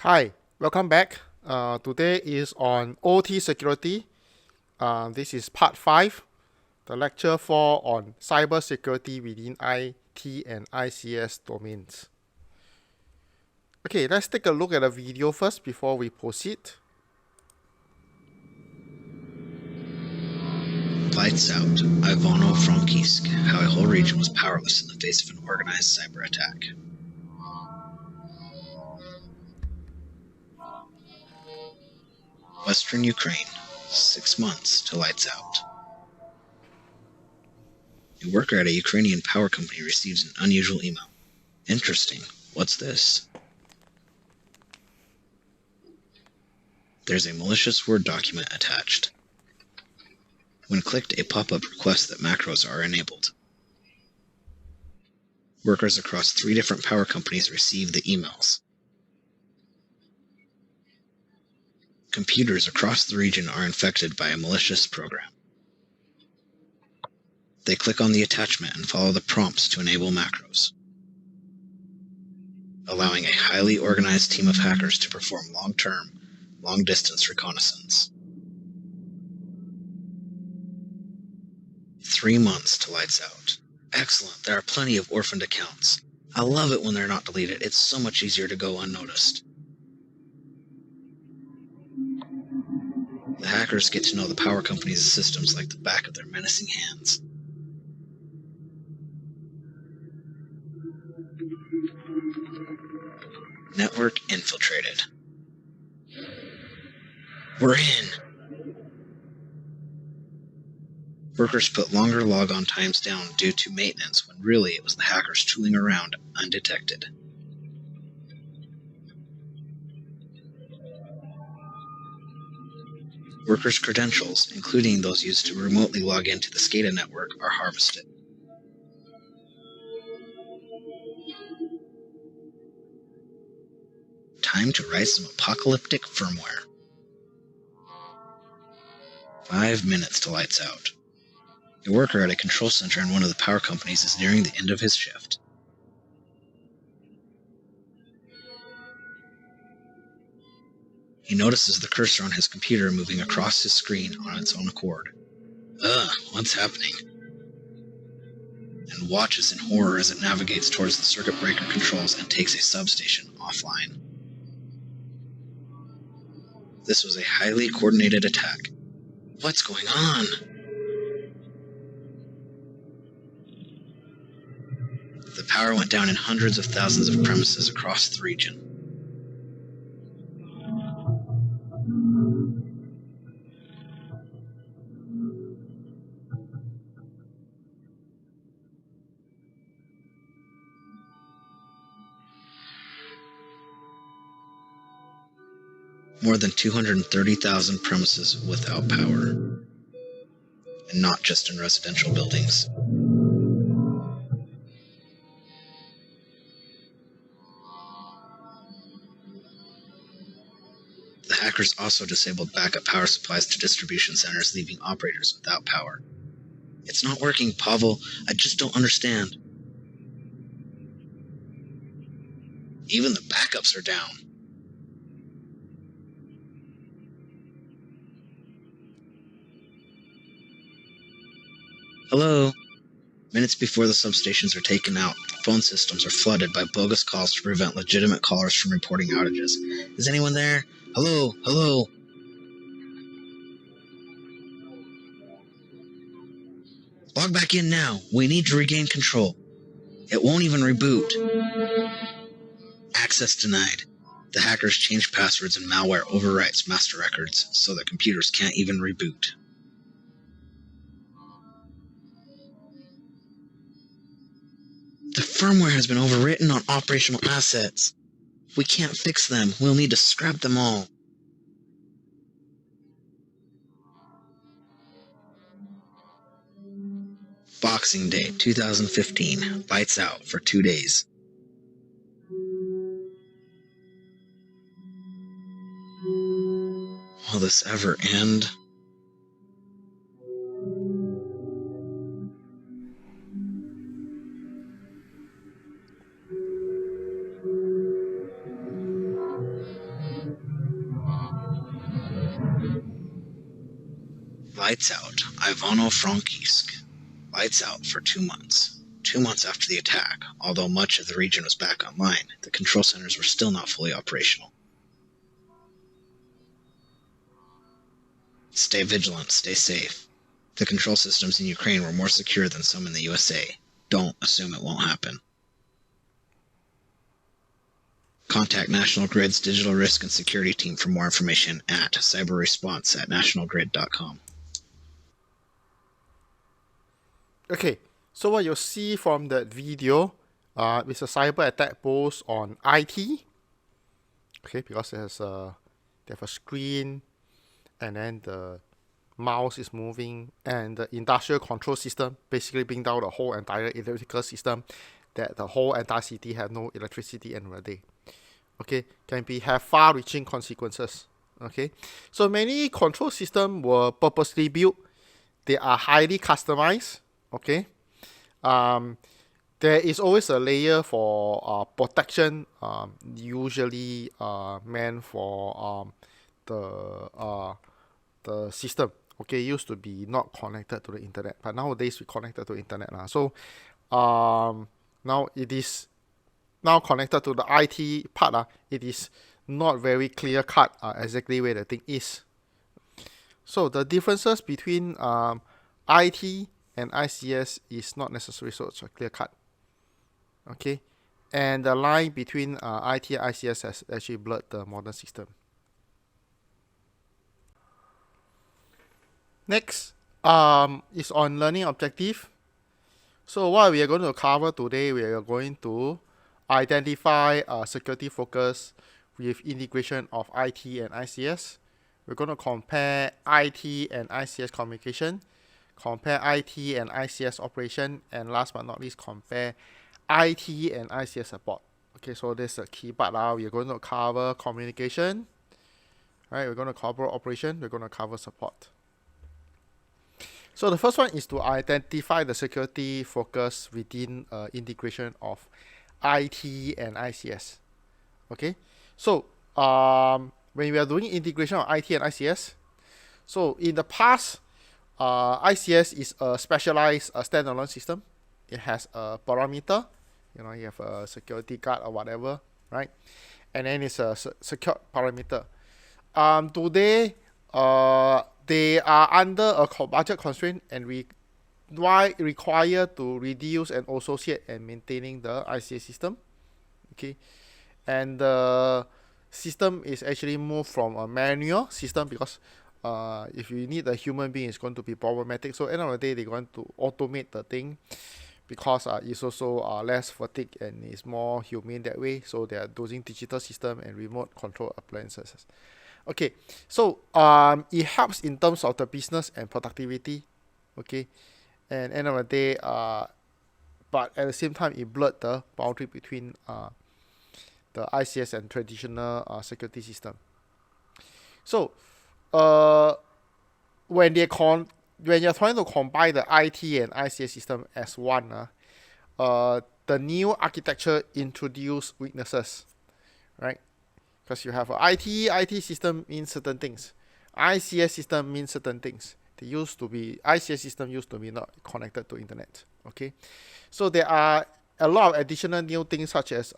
Hi, welcome back. Today is on OT security. This is part 5, the lecture 4 on cyber security within IT and ICS domains. Okay, let's take a look at the video first before we proceed. Lights out. Ivano Frankisk, how a whole region was powerless in the face of an organized cyber attack. Western Ukraine, 6 months to lights out. A worker at a Ukrainian power company receives an unusual email. Interesting. What's this? There's a malicious Word document attached. When clicked, a pop-up requests that macros are enabled. Workers across 3 different power companies receive the emails. Computers across the region are infected by a malicious program. They click on the attachment and follow the prompts to enable macros, allowing a highly organized team of hackers to perform long-term, long-distance reconnaissance. 3 months to lights out. Excellent, there are plenty of orphaned accounts. I love it when they're not deleted. It's so much easier to go unnoticed. The hackers get to know the power company's systems like the back of their menacing hands. Network infiltrated. We're in! Workers put longer logon times down due to maintenance when really it was the hackers tooling around undetected. Workers' credentials, including those used to remotely log into the SCADA network, are harvested. Time to write some apocalyptic firmware. 5 minutes to lights out. A worker at a control center in one of the power companies is nearing the end of his shift. He notices the cursor on his computer moving across his screen on its own accord. What's happening? And watches in horror as it navigates towards the circuit breaker controls and takes a substation offline. This was a highly coordinated attack. What's going on? The power went down in hundreds of thousands of premises across the region. More than 230,000 premises without power. And not just in residential buildings. The hackers also disabled backup power supplies to distribution centers, leaving operators without power. It's not working, Pavel. I just don't understand. Even the backups are down. Hello? Minutes before the substations are taken out, phone systems are flooded by bogus calls to prevent legitimate callers from reporting outages. Is anyone there? Hello? Hello? Log back in now. We need to regain control. It won't even reboot. Access denied. The hackers changed passwords and malware overwrites master records so that computers can't even reboot. The firmware has been overwritten on operational assets. We can't fix them. We'll need to scrap them all. Boxing Day 2015. Lights out for 2 days. Will this ever end? Lights out, Ivano Frankivsk. Lights out for 2 months. 2 months after the attack, although much of the region was back online, the control centers were still not fully operational. Stay vigilant, stay safe. The control systems in Ukraine were more secure than some in the USA. Don't assume it won't happen. Contact National Grid's Digital Risk and Security Team for more information at cyberresponse@nationalgrid.com. Okay, so what you'll see from that video is a cyber attack posed on IT. Okay, because they have a screen, and then the mouse is moving, and the industrial control system basically bring down the whole entire electrical system, that the whole entire city have no electricity end of the day. Okay, have far-reaching consequences. Okay, so many control systems were purposely built. They are highly customized. Okay, there is always a layer for protection, usually meant for the system. Okay, used to be not connected to the internet, but nowadays we connected to the internet. So now it is now connected to the IT part. It is not very clear cut exactly where the thing is. So the differences between IT and ICS is not necessarily so clear cut. Okay, and the line between IT and ICS has actually blurred the modern system. Next is on learning objective. So what we are going to cover today, we are going to identify security focus with integration of IT and ICS. We're going to compare IT and ICS communication, compare IT and ICS operation, and last but not least, compare IT and ICS support. Okay, so this is a key part. We are going to cover communication, right? We're going to cover operation, we're going to cover support. So the first one is to identify the security focus within integration of IT and ICS. Okay, so when we are doing integration of IT and ICS, so in the past, ICS is a specialized standalone system. It has a parameter, you have a security guard or whatever, right? And then it's a secure parameter. Today, they are under a budget constraint, and we require to reduce and associate and maintaining the ICS system. Okay, and the system is actually moved from a manual system, because if you need a human being, it's going to be problematic. So at the end of the day, they're going to automate the thing, because it's also less fatigue and it's more humane that way. So they are using digital system and remote control appliances. Okay, so it helps in terms of the business and productivity. Okay, and end of the day, but at the same time, it blurred the boundary between the ICS and traditional security system. So when you're trying to combine the IT and ICS system as one, the new architecture introduce weaknesses, right? Because you have an IT system means certain things, ICS system means certain things. ICS system used to be not connected to internet. Okay, so there are a lot of additional new things, such as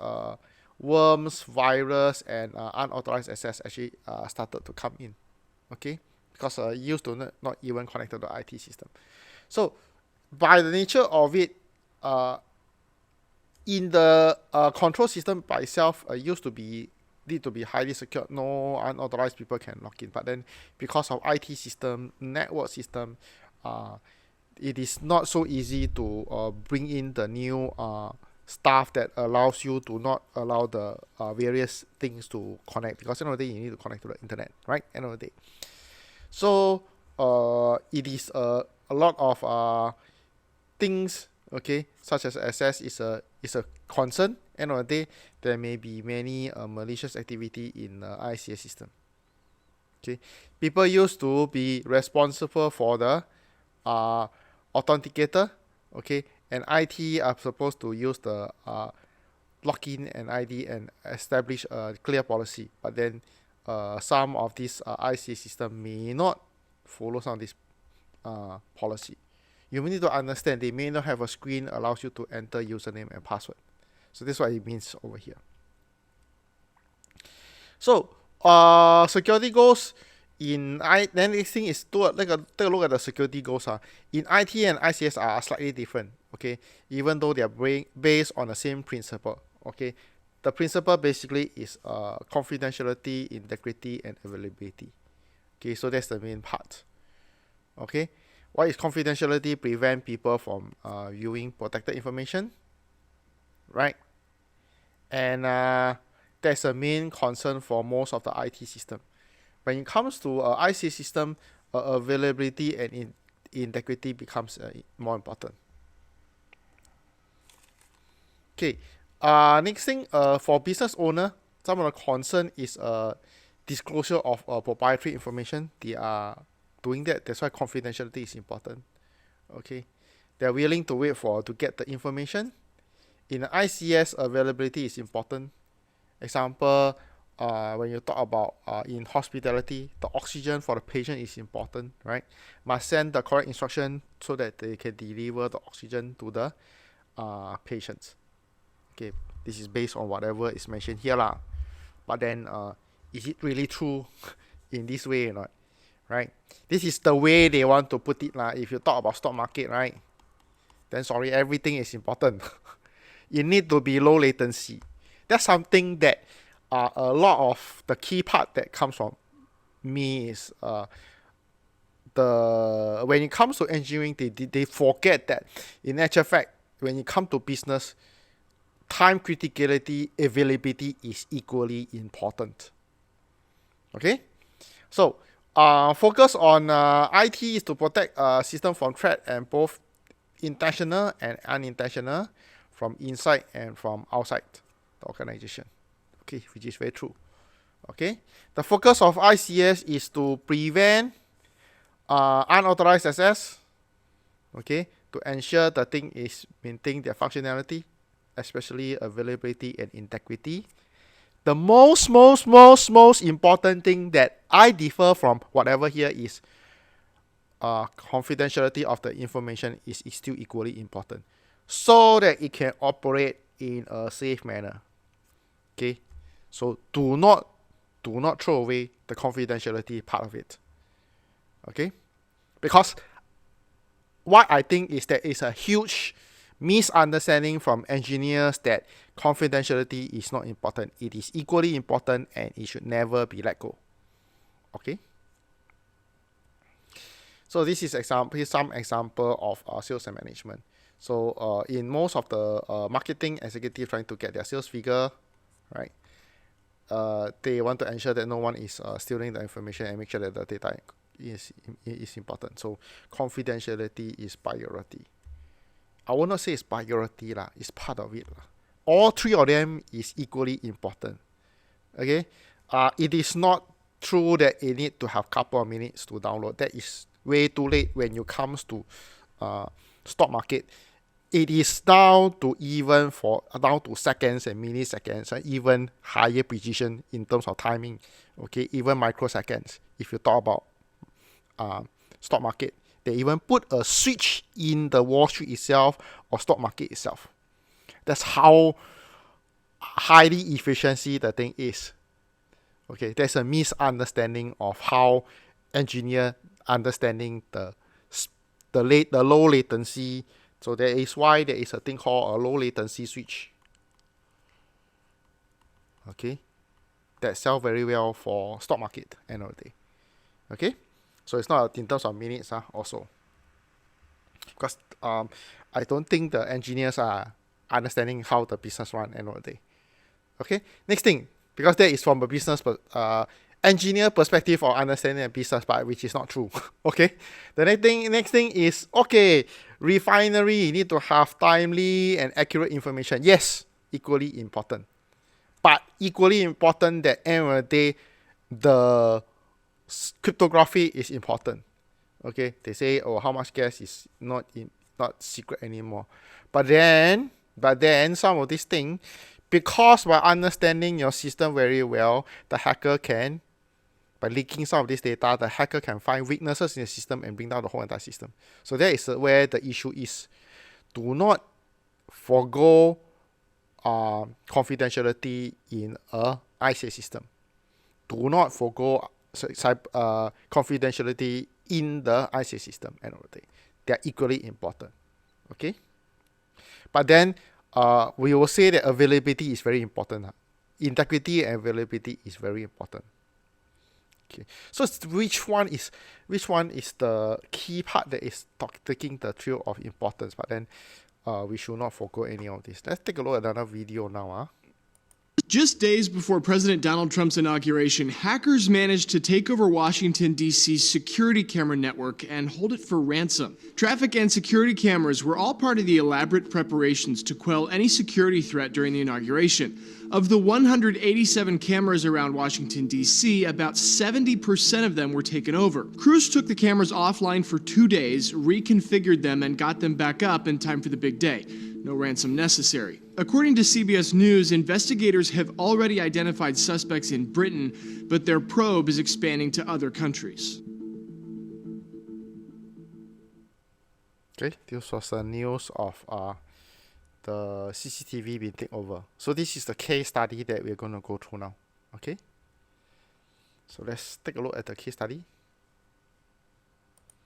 worms, virus, and unauthorized access actually started to come in. Okay, because it used to not even connected to the IT system. So by the nature of it, in the control system by itself, used to be need to be highly secure. No unauthorized people can log in. But then, because of IT system, network system, it is not so easy to bring in the new stuff that allows you to not allow the various things to connect. Because at the end of the day, you need to connect to the internet, right? End of the day. So it is a lot of things. Okay, such as access is a concern. End of the day, there may be many malicious activity in the ICS system. Okay, people used to be responsible for the authenticator. Okay, and IT are supposed to use the login and ID and establish a clear policy. But then some of these ICS system may not follow some of this. policy. You need to understand they may not have a screen allows you to enter username and password. So this is what it means over here. So security goals then this thing is take a look at the security goals. In IT and ICS are slightly different. Okay, even though they are based on the same principle. Okay, the principle basically is confidentiality, integrity, and availability. Okay, so that's the main part. Okay, what is confidentiality? Prevent people from viewing protected information, right? And that's a main concern for most of the IT system. When it comes to IC system, availability and integrity becomes more important. Okay, next thing, for business owner, some of the concern is disclosure of proprietary information. They are doing that. That's why confidentiality is important. Okay, they're willing to wait to get the information. In ICS, availability is important. Example, when you talk about in hospitality, the oxygen for the patient is important, right? Must send the correct instruction so that they can deliver the oxygen to the patients. Okay, this is based on whatever is mentioned here lah. But then, is it really true in this way or not? Right? This is the way they want to put it lah. If you talk about stock market, right? Then sorry, everything is important. It need to be low latency. That's something that a lot of the key part that comes from me is when it comes to engineering, they forget that in actual fact, when it comes to business, time criticality, availability is equally important. Okay, so focus on IT is to protect system from threat, and both intentional and unintentional, from inside and from outside the organization. Okay, which is very true. Okay, the focus of ICS is to prevent unauthorized access. Okay, to ensure the thing is maintaining their functionality, especially availability and integrity. The most important thing that I differ from whatever here is confidentiality of the information is still equally important, so that it can operate in a safe manner. Okay, so do not throw away the confidentiality part of it. Okay, because what I think is that it's a huge misunderstanding from engineers that confidentiality is not important. It is equally important and it should never be let go. Okay. So this is some example of sales and management. So in most of the marketing executive trying to get their sales figure, right? They want to ensure that no one is stealing the information and make sure that the data is important. So confidentiality is priority. I will not say it's priority lah. It's part of it lah. All three of them is equally important. Okay, it is not true that it need to have couple of minutes to download. That is way too late when you comes to stock market. It is down to seconds and milliseconds, and even higher precision in terms of timing. Okay, even microseconds. If you talk about stock market, they even put a switch in the Wall Street itself or stock market itself. That's how highly efficiency the thing is. Okay, there's a misunderstanding of how engineer understanding the low latency. So that is why there is a thing called a low latency switch. Okay, that sell very well for stock market end of the day. Okay, so it's not in terms of minutes also, because I don't think the engineers are understanding how the business run end of the day. Okay, next thing, because that is from a business engineer perspective or understanding the business part, which is not true. Okay, the next thing is, okay, refinery need to have timely and accurate information. Yes, equally important, but equally important that end of the day, the cryptography is important. Okay, they say, oh, how much gas is not secret anymore, but then some of these things, because by understanding your system very well, the hacker can by leaking some of this data, the hacker can find weaknesses in the system and bring down the whole entire system. So that is where the issue is. Do not forgo confidentiality in a ICS system. Do not forgo confidentiality in the ICS system. End of the day, they are equally important. Okay, but then we will say that availability is very important. Integrity and availability is very important. Okay, so which one is the key part that is taking the trail of importance? But then we should not forgo any of this. Let's take a look at another video now. Just days before President Donald Trump's inauguration, hackers managed to take over Washington, D.C.'s security camera network and hold it for ransom. Traffic and security cameras were all part of the elaborate preparations to quell any security threat during the inauguration. Of the 187 cameras around Washington, D.C., about 70% of them were taken over. Crews took the cameras offline for 2 days, reconfigured them, and got them back up in time for the big day. No ransom necessary. According to CBS News, investigators have already identified suspects in Britain, but their probe is expanding to other countries. Okay, this was the news of the CCTV being taken over. So this is the case study that we're going to go through now. Okay, so let's take a look at the case study.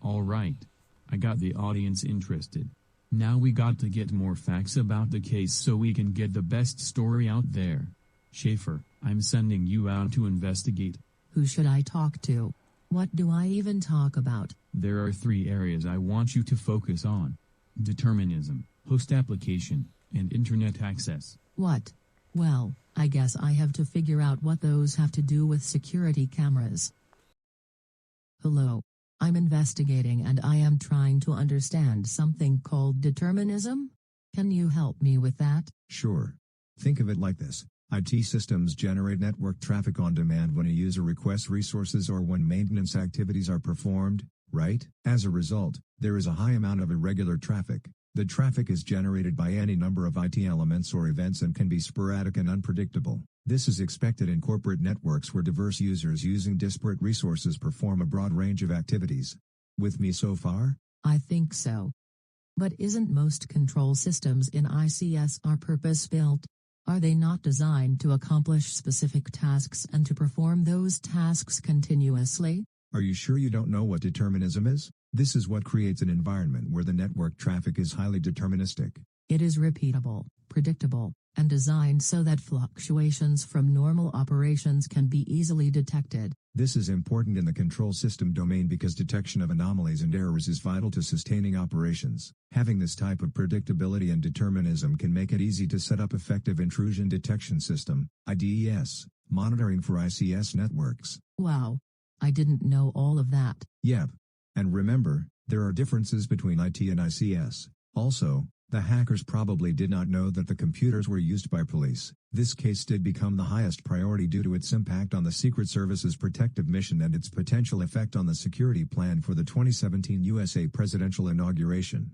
All right, I got the audience interested. Now we got to get more facts about the case so we can get the best story out there. Schaefer, I'm sending you out to investigate. Who should I talk to? What do I even talk about? There are 3 areas I want you to focus on: determinism, host application, and internet access. What? Well, I guess I have to figure out what those have to do with security cameras. Hello. I'm investigating and I am trying to understand something called determinism. Can you help me with that? Sure. Think of it like this. IT systems generate network traffic on demand when a user requests resources or when maintenance activities are performed, right? As a result, there is a high amount of irregular traffic. The traffic is generated by any number of IT elements or events and can be sporadic and unpredictable. This is expected in corporate networks where diverse users using disparate resources perform a broad range of activities. With me so far? I think so. But isn't most control systems in ICS are purpose-built? Are they not designed to accomplish specific tasks and to perform those tasks continuously? Are you sure you don't know what determinism is? This is what creates an environment where the network traffic is highly deterministic. It is repeatable, predictable, and designed so that fluctuations from normal operations can be easily detected. This is important in the control system domain because detection of anomalies and errors is vital to sustaining operations. Having this type of predictability and determinism can make it easy to set up effective intrusion detection system, IDES, monitoring for ICS networks. Wow. I didn't know all of that. Yep. And remember, there are differences between IT and ICS. Also, the hackers probably did not know that the computers were used by police. This case did become the highest priority due to its impact on the Secret Service's protective mission and its potential effect on the security plan for the 2017 USA presidential inauguration.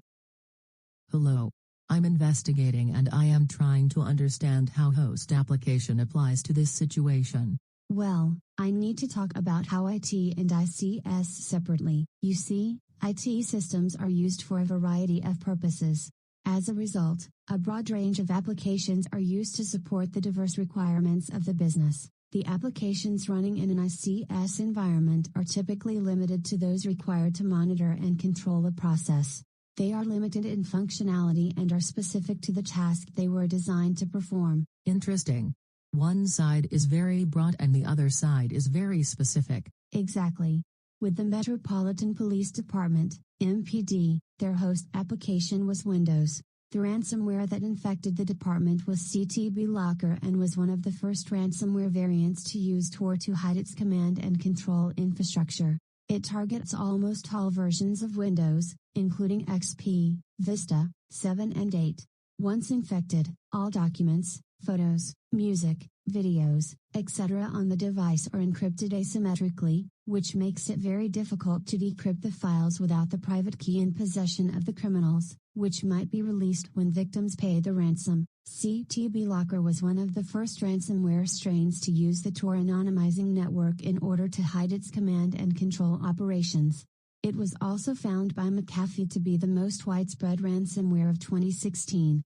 Hello. I'm investigating and I am trying to understand how host application applies to this situation. Well, I need to talk about how IT and ICS separately. You see, IT systems are used for a variety of purposes. As a result, a broad range of applications are used to support the diverse requirements of the business. The applications running in an ICS environment are typically limited to those required to monitor and control a process. They are limited in functionality and are specific to the task they were designed to perform. Interesting. One side is very broad and the other side is very specific. Exactly. With the Metropolitan Police Department, MPD, their host application was Windows. The ransomware that infected the department was CTB Locker and was one of the first ransomware variants to use Tor to hide its command and control infrastructure. It targets almost all versions of Windows, including XP, Vista, 7 and 8. Once infected, all documents, photos, music, videos, etc. on the device are encrypted asymmetrically, which makes it very difficult to decrypt the files without the private key in possession of the criminals, which might be released when victims pay the ransom. CTB-Locker was one of the first ransomware strains to use the Tor anonymizing network in order to hide its command and control operations. It was also found by McAfee to be the most widespread ransomware of 2016.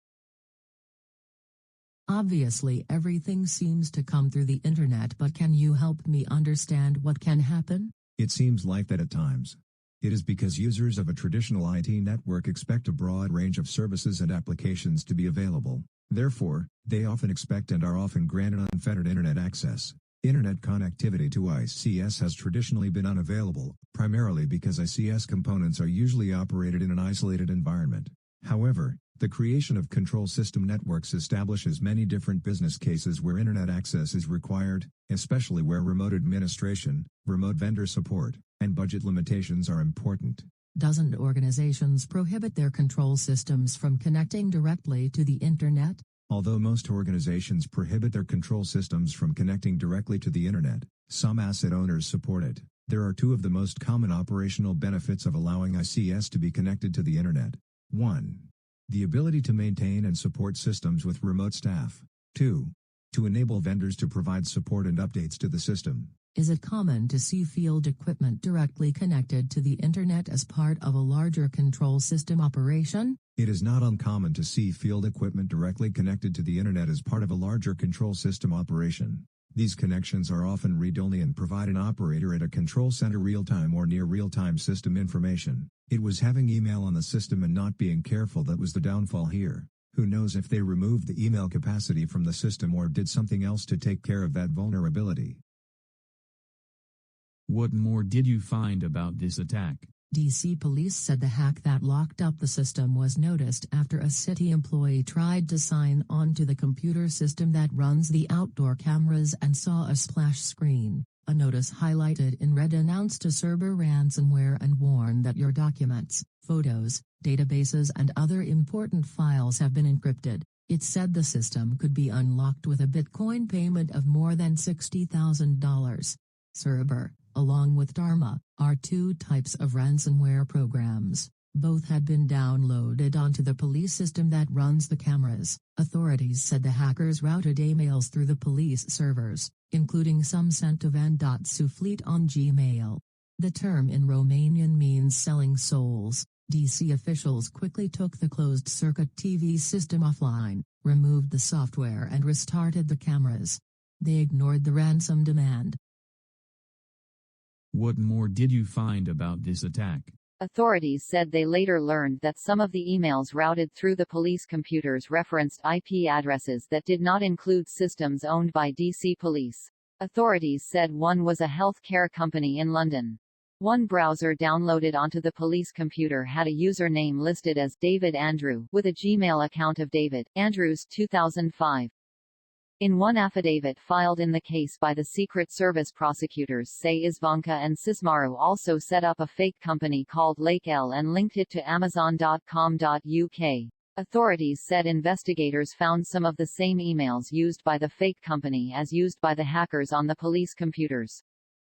Obviously everything seems to come through the internet, but can you help me understand what can happen? It seems like that at times. It is because users of a traditional IT network expect a broad range of services and applications to be available. Therefore, they often expect and are often granted unfettered internet access. Internet connectivity to ICS has traditionally been unavailable, primarily because ICS components are usually operated in an isolated environment. However, the creation of control system networks establishes many different business cases where internet access is required, especially where remote administration, remote vendor support, and budget limitations are important. Doesn't organizations prohibit their control systems from connecting directly to the internet? Although most organizations prohibit their control systems from connecting directly to the internet, some asset owners support it. There are two of the most common operational benefits of allowing ICS to be connected to the internet. 1. The ability to maintain and support systems with remote staff. 2. To enable vendors to provide support and updates to the system. Is it common to see field equipment directly connected to the internet as part of a larger control system operation? It is not uncommon to see field equipment directly connected to the internet as part of a larger control system operation. These connections are often read-only and provide an operator at a control center real-time or near real-time system information. It was having email on the system and not being careful that was the downfall here. Who knows if they removed the email capacity from the system or did something else to take care of that vulnerability. What more did you find about this attack? DC police said the hack that locked up the system was noticed after a city employee tried to sign on to the computer system that runs the outdoor cameras and saw a splash screen. A notice highlighted in red announced a Cerber ransomware and warned that your documents, photos, databases and other important files have been encrypted. It said the system could be unlocked with a Bitcoin payment of more than $60,000. Cerber, along with Dharma, are two types of ransomware programs. Both had been downloaded onto the police system that runs the cameras. Authorities said the hackers routed emails through the police servers, including some sent to van.suflet on Gmail. The term in Romanian means selling souls. DC officials quickly took the closed-circuit TV system offline, removed the software and restarted the cameras. They ignored the ransom demand. What more did you find about this attack? Authorities said they later learned that some of the emails routed through the police computers referenced IP addresses that did not include systems owned by DC Police. Authorities said one was a healthcare company in London. One browser downloaded onto the police computer had a username listed as David Andrew, with a Gmail account of David Andrews 2005. In one affidavit filed in the case by the Secret Service, prosecutors say Izvanka and Cismaru also set up a fake company called Lec4 and linked it to Amazon.com.uk. Authorities said investigators found some of the same emails used by the fake company as used by the hackers on the police computers.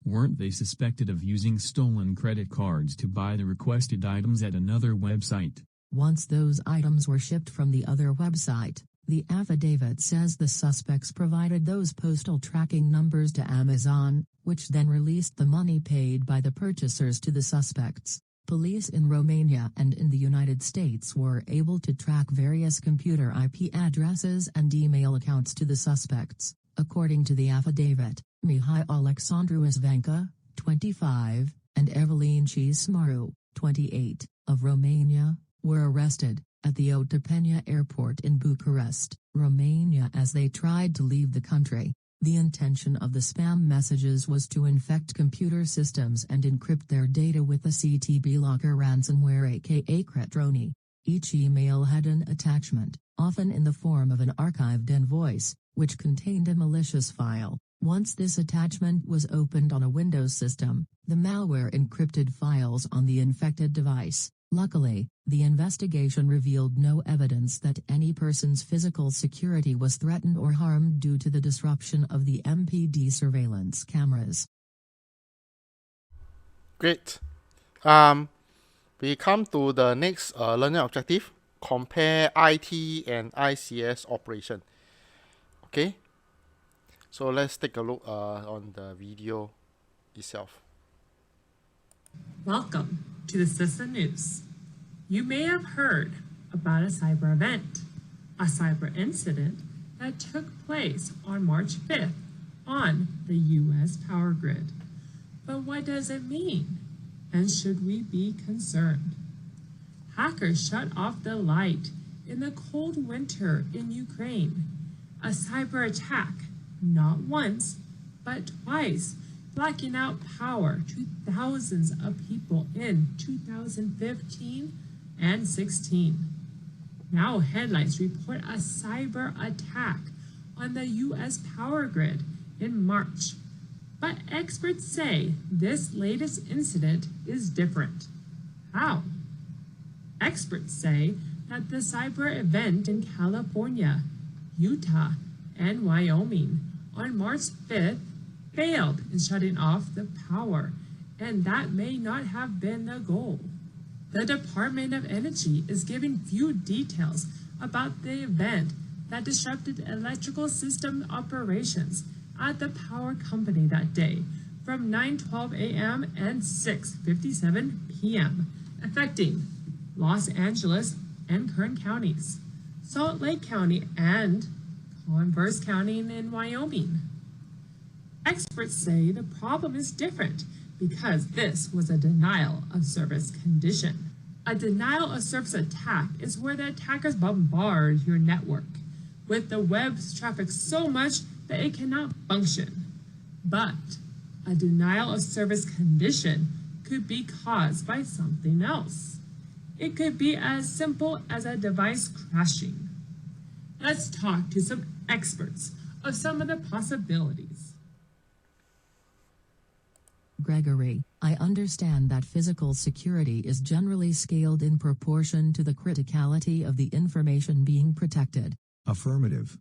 Weren't they suspected of using stolen credit cards to buy the requested items at another website? Once those items were shipped from the other website, the affidavit says the suspects provided those postal tracking numbers to Amazon, which then released the money paid by the purchasers to the suspects. Police in Romania and in the United States were able to track various computer IP addresses and email accounts to the suspects. According to the affidavit, Mihai Alexandru Izvanka, 25, and Evelyn Cismaru, 28, of Romania, were arrested at the Otopenia airport in Bucharest, Romania as they tried to leave the country. The intention of the spam messages was to infect computer systems and encrypt their data with the CTB-Locker ransomware aka Cretroni. Each email had an attachment, often in the form of an archived invoice, which contained a malicious file. Once this attachment was opened on a Windows system, the malware encrypted files on the infected device. Luckily, the investigation revealed no evidence that any person's physical security was threatened or harmed due to the disruption of the MPD surveillance cameras. Great. We come to the next learning objective. Compare IT and ICS operation. Okay. So let's take a look on the video itself. Welcome to the System News. You may have heard about a cyber event, a cyber incident that took place on March 5th on the U.S. power grid. But what does it mean? And should we be concerned? Hackers shut off the light in the cold winter in Ukraine. A cyber attack, not once, but twice, blacking out power to thousands of people in 2015 and 16. Now headlines report a cyber attack on the U.S. power grid in March. But experts say this latest incident is different. How? Experts say that the cyber event in California, Utah, and Wyoming on March 5th failed in shutting off the power, and that may not have been the goal. The Department of Energy is giving few details about the event that disrupted electrical system operations at the power company that day from 9:12 a.m. and 6:57 p.m., affecting Los Angeles and Kern counties, Salt Lake County, and Converse County in Wyoming. Experts say the problem is different because this was a denial of service condition. A denial of service attack is where the attackers bombard your network with the web's traffic so much that it cannot function. But a denial of service condition could be caused by something else. It could be as simple as a device crashing. Let's talk to some experts of some of the possibilities. Gregory, I understand that physical security is generally scaled in proportion to the criticality of the information being protected. Affirmative.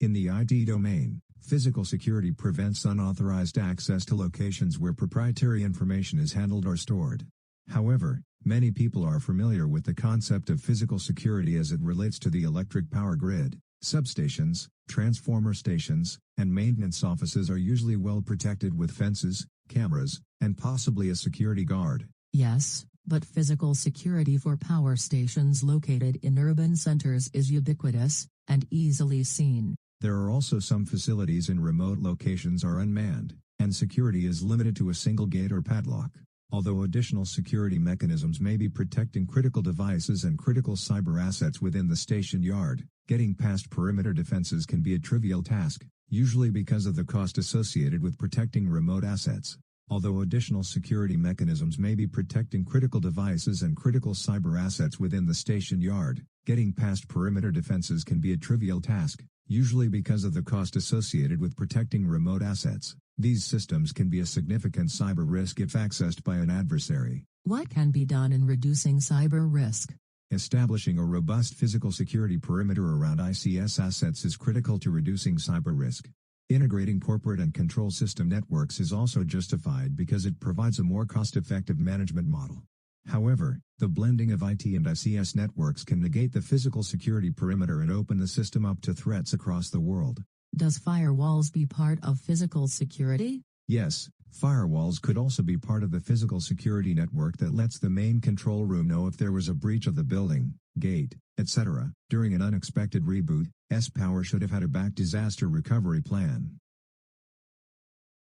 In the IT domain, physical security prevents unauthorized access to locations where proprietary information is handled or stored. However, many people are familiar with the concept of physical security as it relates to the electric power grid. Substations, transformer stations, and maintenance offices are usually well protected with fences, cameras, and possibly a security guard. Yes, but physical security for power stations located in urban centers is ubiquitous and easily seen. There are also some facilities in remote locations are unmanned, and security is limited to a single gate or padlock. Although additional security mechanisms may be protecting critical devices and critical cyber assets within the station yard, getting past perimeter defenses can be a trivial task, usually because of the cost associated with protecting remote assets. Although additional security mechanisms may be protecting critical devices and critical cyber assets within the station yard, getting past perimeter defenses can be a trivial task, usually because of the cost associated with protecting remote assets. These systems can be a significant cyber risk if accessed by an adversary. What can be done in reducing cyber risk? Establishing a robust physical security perimeter around ICS assets is critical to reducing cyber risk. Integrating corporate and control system networks is also justified because it provides a more cost-effective management model. However, the blending of IT and ICS networks can negate the physical security perimeter and open the system up to threats across the world. Does firewalls be part of physical security? Yes, firewalls could also be part of the physical security network that lets the main control room know if there was a breach of the building, gate, etc. During an unexpected reboot, S-Power should have had a back disaster recovery plan.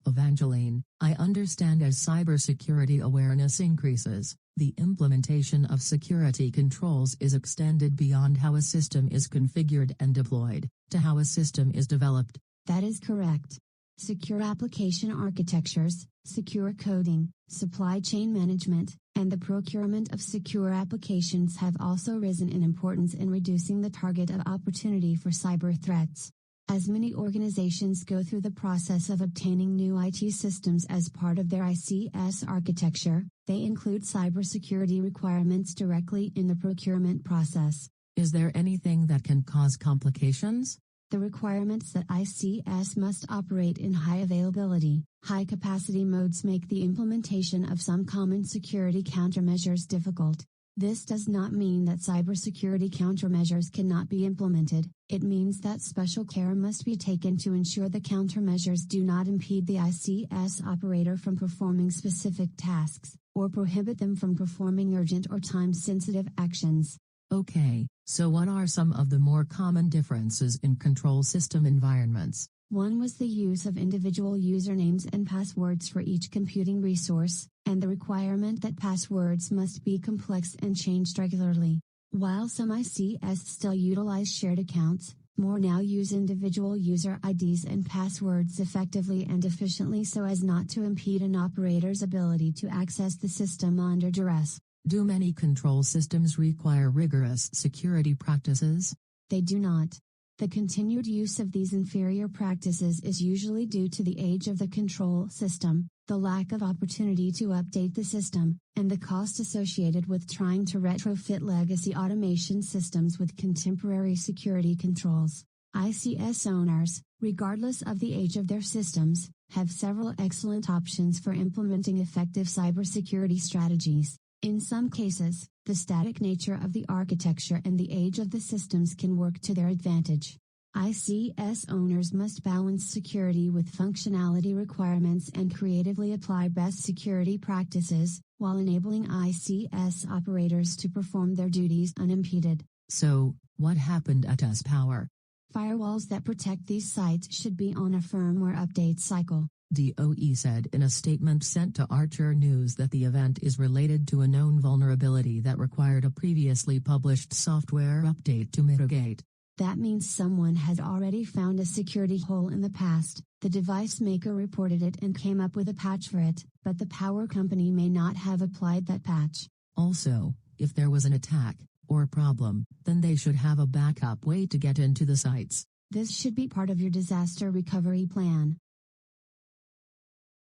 Evangeline, I understand as cybersecurity awareness increases, the implementation of security controls is extended beyond how a system is configured and deployed, to how a system is developed. That is correct. Secure application architectures, secure coding, supply chain management, and the procurement of secure applications have also risen in importance in reducing the target of opportunity for cyber threats. As many organizations go through the process of obtaining new IT systems as part of their ICS architecture, they include cybersecurity requirements directly in the procurement process. Is there anything that can cause complications? The requirements that ICS must operate in high availability, high capacity modes make the implementation of some common security countermeasures difficult. This does not mean that cybersecurity countermeasures cannot be implemented, it means that special care must be taken to ensure the countermeasures do not impede the ICS operator from performing specific tasks, or prohibit them from performing urgent or time-sensitive actions. Okay, so what are some of the more common differences in control system environments? One was the use of individual usernames and passwords for each computing resource, and the requirement that passwords must be complex and changed regularly. While some ICS still utilize shared accounts, more now use individual user IDs and passwords effectively and efficiently so as not to impede an operator's ability to access the system under duress. Do many control systems require rigorous security practices? They do not. The continued use of these inferior practices is usually due to the age of the control system, the lack of opportunity to update the system, and the cost associated with trying to retrofit legacy automation systems with contemporary security controls. ICS owners, regardless of the age of their systems, have several excellent options for implementing effective cybersecurity strategies. In some cases, the static nature of the architecture and the age of the systems can work to their advantage. ICS owners must balance security with functionality requirements and creatively apply best security practices, while enabling ICS operators to perform their duties unimpeded. So, what happened at S-Power? Firewalls that protect these sites should be on a firmware update cycle. DOE said in a statement sent to Archer News that the event is related to a known vulnerability that required a previously published software update to mitigate. That means someone had already found a security hole in the past, the device maker reported it and came up with a patch for it, but the power company may not have applied that patch. Also, if there was an attack, or problem, then they should have a backup way to get into the sites. This should be part of your disaster recovery plan.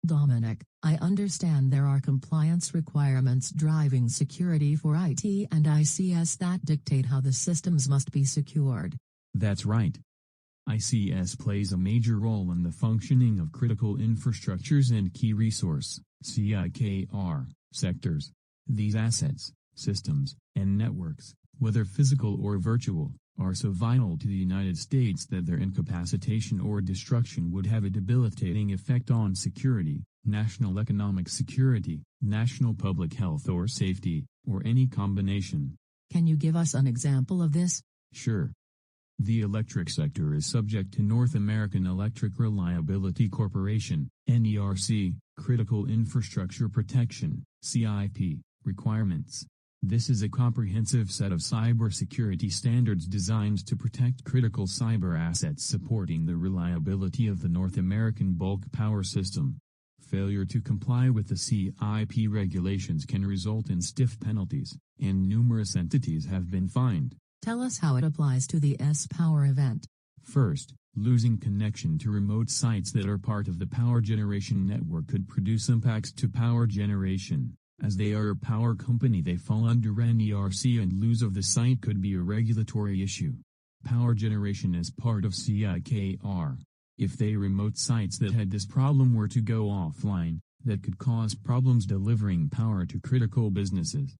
Dominic, I understand there are compliance requirements driving security for IT and ICS that dictate how the systems must be secured. That's right. ICS plays a major role in the functioning of critical infrastructures and key resource (CIKR) sectors. These assets, systems, and networks, whether physical or virtual, are so vital to the United States that their incapacitation or destruction would have a debilitating effect on security, national economic security, national public health or safety, or any combination. Can you give us an example of this? Sure. The electric sector is subject to North American Electric Reliability Corporation, NERC, Critical Infrastructure Protection, CIP, requirements. This is a comprehensive set of cybersecurity standards designed to protect critical cyber assets supporting the reliability of the North American bulk power system. Failure to comply with the CIP regulations can result in stiff penalties, and numerous entities have been fined. Tell us how it applies to the S-Power event. First, losing connection to remote sites that are part of the power generation network could produce impacts to power generation. As they are a power company, they fall under NERC, and lose of the site could be a regulatory issue. Power generation is part of CIKR. If they remote sites that had this problem were to go offline, that could cause problems delivering power to critical businesses.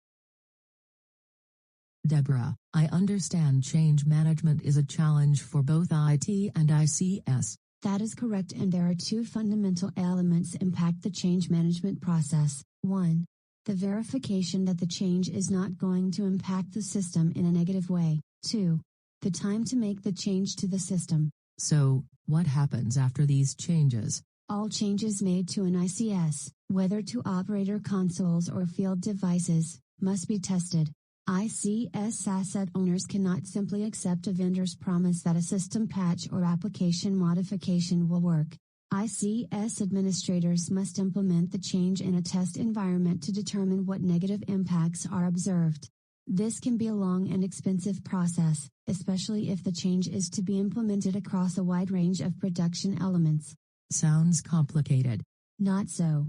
Deborah, I understand change management is a challenge for both IT and ICS. That is correct, and there are two fundamental elements impact the change management process. 1. The verification that the change is not going to impact the system in a negative way. 2. The time to make the change to the system. So, what happens after these changes? All changes made to an ICS, whether to operator consoles or field devices, must be tested. ICS asset owners cannot simply accept a vendor's promise that a system patch or application modification will work. ICS administrators must implement the change in a test environment to determine what negative impacts are observed. This can be a long and expensive process, especially if the change is to be implemented across a wide range of production elements. Sounds complicated. Not so.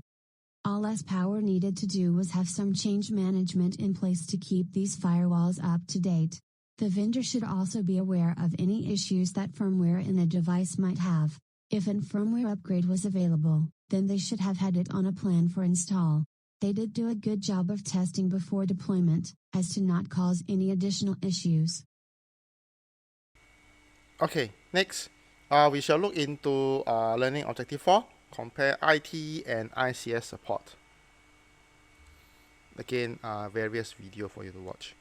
All S-Power needed to do was have some change management in place to keep these firewalls up to date. The vendor should also be aware of any issues that firmware in a device might have. If an firmware upgrade was available, then they should have had it on a plan for install. They did do a good job of testing before deployment, as to not cause any additional issues. Okay, next, we shall look into Learning Objective 4, compare IT and ICS support. Again, various video for you to watch.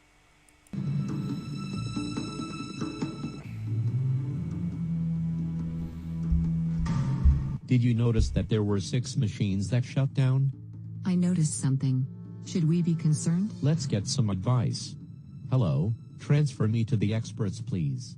Did you notice that there were 6 machines that shut down? I noticed something. Should we be concerned? Let's get some advice. Hello, transfer me to the experts, please.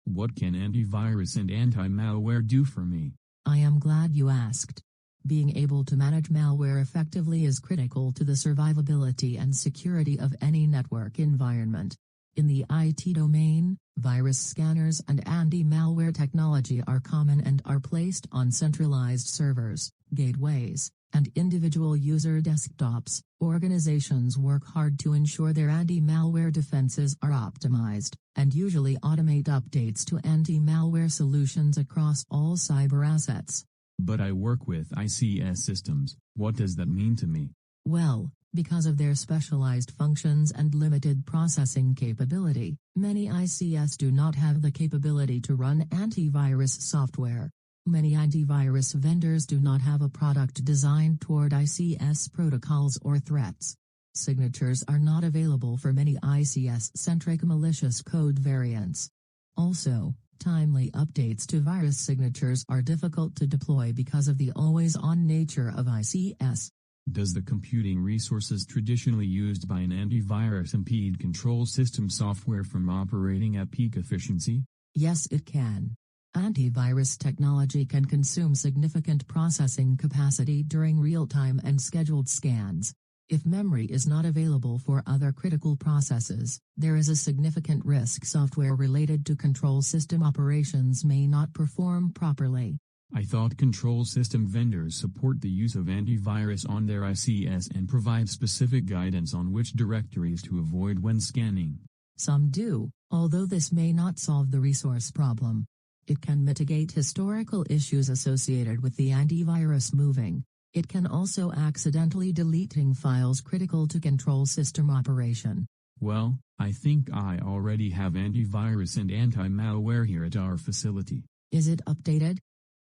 What can antivirus and anti-malware do for me? I am glad you asked. Being able to manage malware effectively is critical to the survivability and security of any network environment. In the IT domain, virus scanners and anti-malware technology are common and are placed on centralized servers, gateways, and individual user desktops. Organizations work hard to ensure their anti-malware defenses are optimized, and usually automate updates to anti-malware solutions across all cyber assets. But I work with ICS systems. What does that mean to me? Well, because of their specialized functions and limited processing capability, many ICS do not have the capability to run antivirus software. Many antivirus vendors do not have a product designed toward ICS protocols or threats. Signatures are not available for many ICS-centric malicious code variants. Also, timely updates to virus signatures are difficult to deploy because of the always-on nature of ICS. Does the computing resources traditionally used by an antivirus impede control system software from operating at peak efficiency? Yes, it can. Antivirus technology can consume significant processing capacity during real-time and scheduled scans. If memory is not available for other critical processes, there is a significant risk software related to control system operations may not perform properly. I thought control system vendors support the use of antivirus on their ICS and provide specific guidance on which directories to avoid when scanning. Some do, although this may not solve the resource problem. It can mitigate historical issues associated with the antivirus moving. It can also accidentally deleting files critical to control system operation. Well, I think I already have antivirus and anti-malware here at our facility. Is it updated?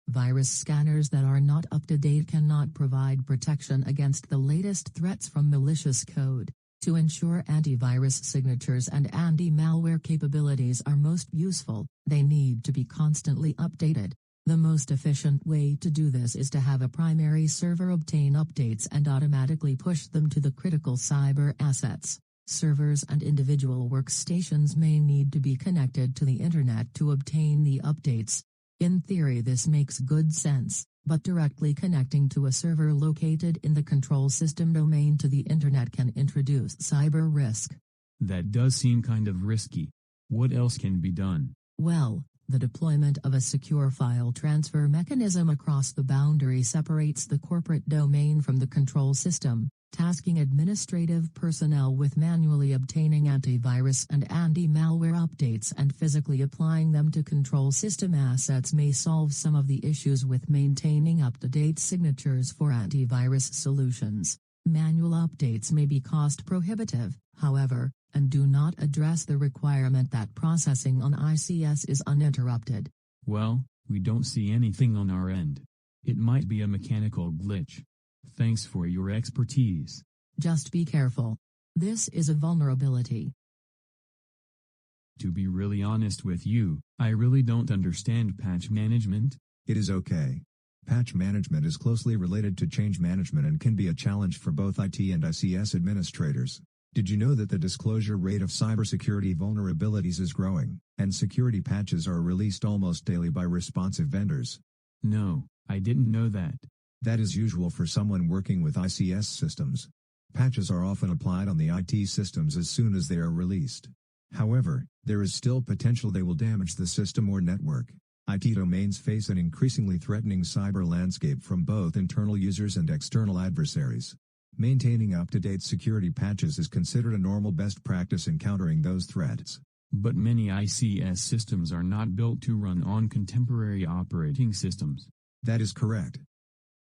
Virus scanners that are not up to date cannot provide protection against the latest threats from malicious code. To ensure antivirus signatures and anti-malware capabilities are most useful, they need to be constantly updated. The most efficient way to do this is to have a primary server obtain updates and automatically push them to the critical cyber assets. Servers and individual workstations may need to be connected to the Internet to obtain the updates. In theory, this makes good sense, but directly connecting to a server located in the control system domain to the Internet can introduce cyber risk. That does seem kind of risky. What else can be done? Well, the deployment of a secure file transfer mechanism across the boundary separates the corporate domain from the control system, tasking administrative personnel with manually obtaining antivirus and anti-malware updates and physically applying them to control system assets may solve some of the issues with maintaining up-to-date signatures for antivirus solutions. Manual updates may be cost prohibitive, however, and do not address the requirement that processing on ICS is uninterrupted. Well, we don't see anything on our end. It might be a mechanical glitch. Thanks for your expertise. Just be careful. This is a vulnerability. To be really honest with you, I really don't understand patch management. It is okay. Patch management is closely related to change management and can be a challenge for both IT and ICS administrators. Did you know that the disclosure rate of cybersecurity vulnerabilities is growing, and security patches are released almost daily by responsive vendors? No, I didn't know that. That is usual for someone working with ICS systems. Patches are often applied on the IT systems as soon as they are released. However, there is still potential they will damage the system or network. IT domains face an increasingly threatening cyber landscape from both internal users and external adversaries. Maintaining up-to-date security patches is considered a normal best practice in countering those threats. But many ICS systems are not built to run on contemporary operating systems. That is correct.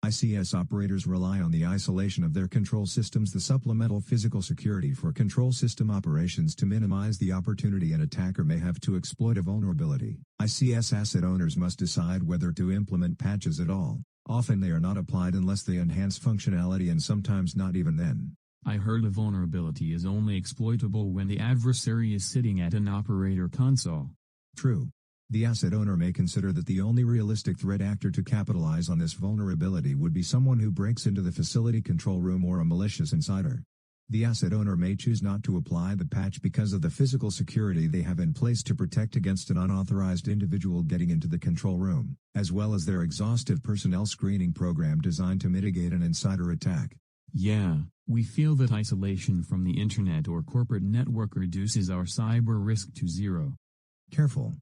ICS operators rely on the isolation of their control systems, the supplemental physical security for control system operations, to minimize the opportunity an attacker may have to exploit a vulnerability. ICS asset owners must decide whether to implement patches at all. Often they are not applied unless they enhance functionality, and sometimes not even then. I heard a vulnerability is only exploitable when the adversary is sitting at an operator console. True. The asset owner may consider that the only realistic threat actor to capitalize on this vulnerability would be someone who breaks into the facility control room or a malicious insider. The asset owner may choose not to apply the patch because of the physical security they have in place to protect against an unauthorized individual getting into the control room, as well as their exhaustive personnel screening program designed to mitigate an insider attack. Yeah, we feel that isolation from the internet or corporate network reduces our cyber risk to zero. Careful.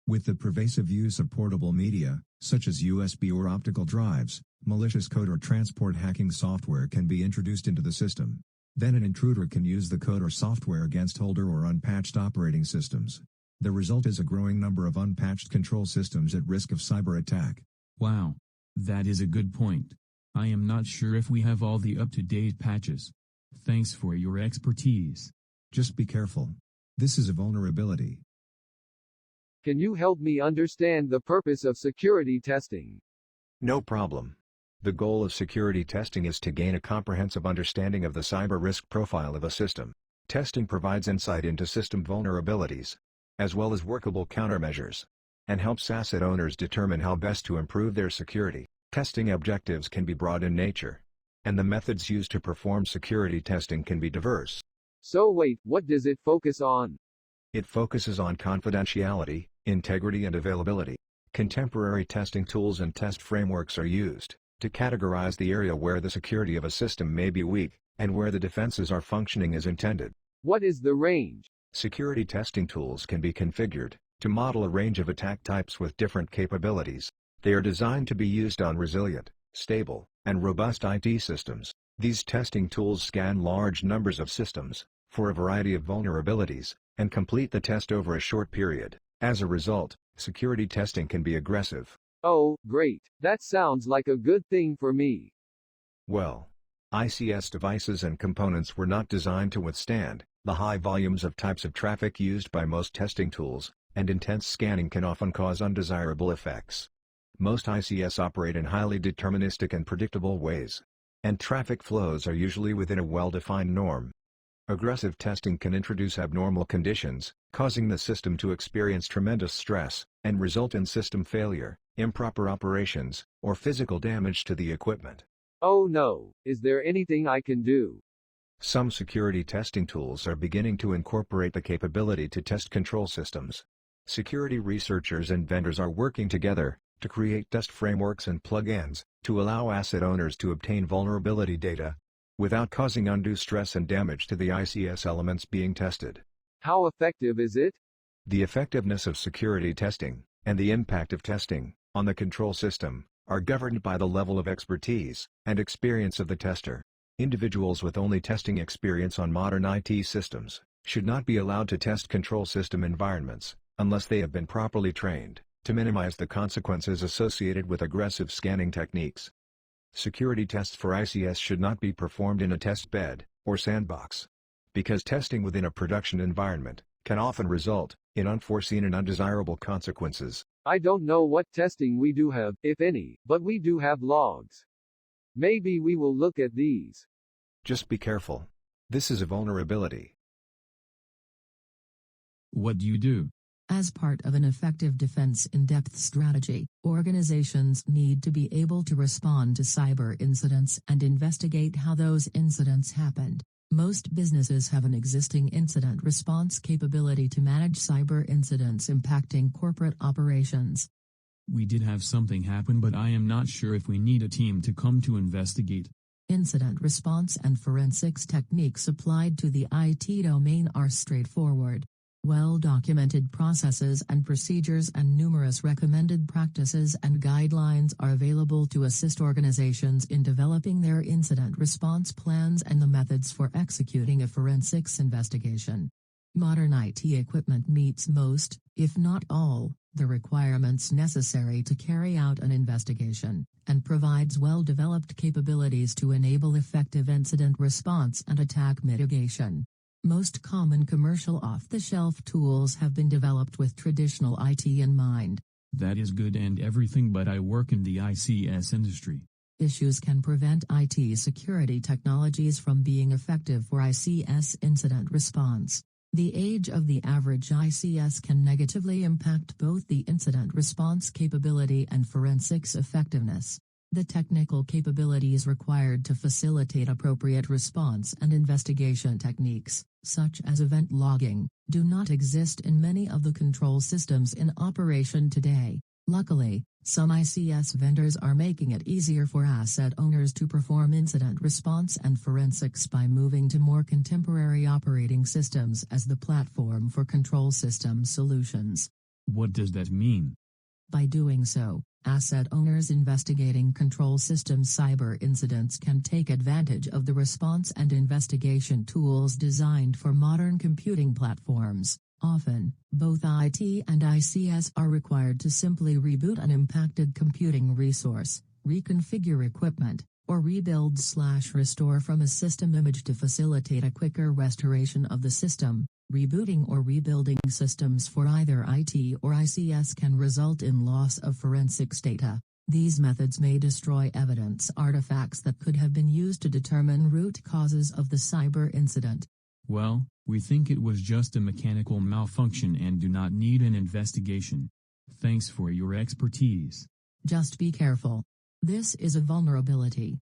With the pervasive use of portable media, such as USB or optical drives, malicious code or transport hacking software can be introduced into the system. Then an intruder can use the code or software against older or unpatched operating systems. The result is a growing number of unpatched control systems at risk of cyber attack. Wow. That is a good point. I am not sure if we have all the up-to-date patches. Thanks for your expertise. Just be careful. This is a vulnerability. Can you help me understand the purpose of security testing? No problem. The goal of security testing is to gain a comprehensive understanding of the cyber risk profile of a system. Testing provides insight into system vulnerabilities, as well as workable countermeasures, and helps asset owners determine how best to improve their security. Testing objectives can be broad in nature, and the methods used to perform security testing can be diverse. So wait, what does it focus on? It focuses on confidentiality, integrity and availability. Contemporary testing tools and test frameworks are used to categorize the area where the security of a system may be weak, and where the defenses are functioning as intended. What is the range? Security testing tools can be configured to model a range of attack types with different capabilities. They are designed to be used on resilient, stable, and robust IT systems. These testing tools scan large numbers of systems for a variety of vulnerabilities, and complete the test over a short period. As a result, security testing can be aggressive. Oh, great. That sounds like a good thing for me. Well, ICS devices and components were not designed to withstand the high volumes of types of traffic used by most testing tools, and intense scanning can often cause undesirable effects. Most ICS operate in highly deterministic and predictable ways, and traffic flows are usually within a well-defined norm. Aggressive testing can introduce abnormal conditions, causing the system to experience tremendous stress, and result in system failure, improper operations, or physical damage to the equipment. Oh no, is there anything I can do? Some security testing tools are beginning to incorporate the capability to test control systems. Security researchers and vendors are working together to create test frameworks and plugins to allow asset owners to obtain vulnerability data without causing undue stress and damage to the ICS elements being tested. How effective is it? The effectiveness of security testing, and the impact of testing, on the control system, are governed by the level of expertise and experience of the tester. Individuals with only testing experience on modern IT systems should not be allowed to test control system environments, unless they have been properly trained, to minimize the consequences associated with aggressive scanning techniques. Security tests for ICS should not be performed in a test bed or sandbox, because testing within a production environment can often result in unforeseen and undesirable consequences. I don't know what testing we do have, if any, but we do have logs. Maybe we will look at these. Just be careful. This is a vulnerability. What do you do? As part of an effective defense in-depth strategy, organizations need to be able to respond to cyber incidents and investigate how those incidents happened. Most businesses have an existing incident response capability to manage cyber incidents impacting corporate operations. We did have something happen, but I am not sure if we need a team to come to investigate. Incident response and forensics techniques applied to the IT domain are straightforward. Well-documented processes and procedures and numerous recommended practices and guidelines are available to assist organizations in developing their incident response plans and the methods for executing a forensics investigation. Modern IT equipment meets most, if not all, the requirements necessary to carry out an investigation, and provides well-developed capabilities to enable effective incident response and attack mitigation. Most common commercial off-the-shelf tools have been developed with traditional IT in mind. That is good and everything, but I work in the ICS industry. Issues can prevent IT security technologies from being effective for ICS incident response. The age of the average ICS can negatively impact both the incident response capability and forensics effectiveness. The technical capabilities required to facilitate appropriate response and investigation techniques, such as event logging, do not exist in many of the control systems in operation today. Luckily, some ICS vendors are making it easier for asset owners to perform incident response and forensics by moving to more contemporary operating systems as the platform for control system solutions. What does that mean? By doing so, asset owners investigating control system cyber incidents can take advantage of the response and investigation tools designed for modern computing platforms. Often, both IT and ICS are required to simply reboot an impacted computing resource, reconfigure equipment, or rebuild/restore from a system image to facilitate a quicker restoration of the system. Rebooting or rebuilding systems for either IT or ICS can result in loss of forensics data. These methods may destroy evidence artifacts that could have been used to determine root causes of the cyber incident. Well, we think it was just a mechanical malfunction and do not need an investigation. Thanks for your expertise. Just be careful. This is a vulnerability.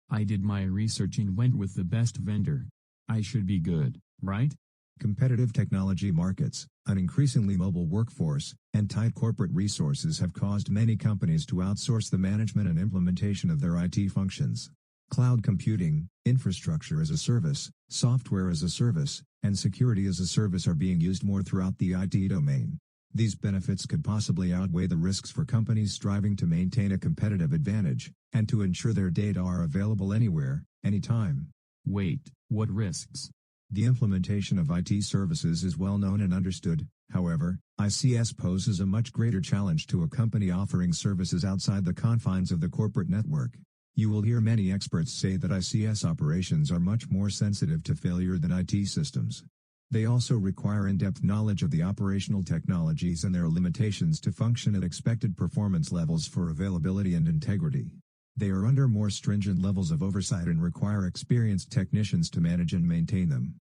I did my research and went with the best vendor. I should be good, right? Competitive technology markets, an increasingly mobile workforce, and tight corporate resources have caused many companies to outsource the management and implementation of their IT functions. Cloud computing, infrastructure as a service, software as a service, and security as a service are being used more throughout the IT domain. These benefits could possibly outweigh the risks for companies striving to maintain a competitive advantage, and to ensure their data are available anywhere, anytime. Wait, what risks? The implementation of IT services is well known and understood. However, ICS poses a much greater challenge to a company offering services outside the confines of the corporate network. You will hear many experts say that ICS operations are much more sensitive to failure than IT systems. They also require in-depth knowledge of the operational technologies and their limitations to function at expected performance levels for availability and integrity. They are under more stringent levels of oversight and require experienced technicians to manage and maintain them.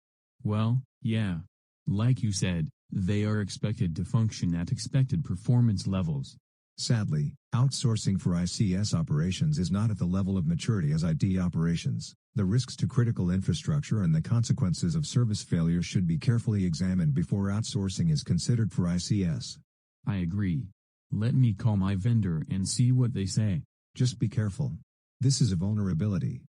Well, yeah. Like you said, they are expected to function at expected performance levels. Sadly, outsourcing for ICS operations is not at the level of maturity as IT operations. The risks to critical infrastructure and the consequences of service failure should be carefully examined before outsourcing is considered for ICS. I agree. Let me call my vendor and see what they say. Just be careful. This is a vulnerability.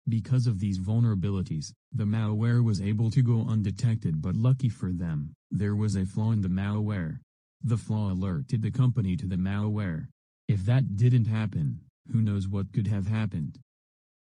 Because of these vulnerabilities, the malware was able to go undetected, but lucky for them, there was a flaw in the malware. The flaw alerted the company to the malware. If that didn't happen, who knows what could have happened.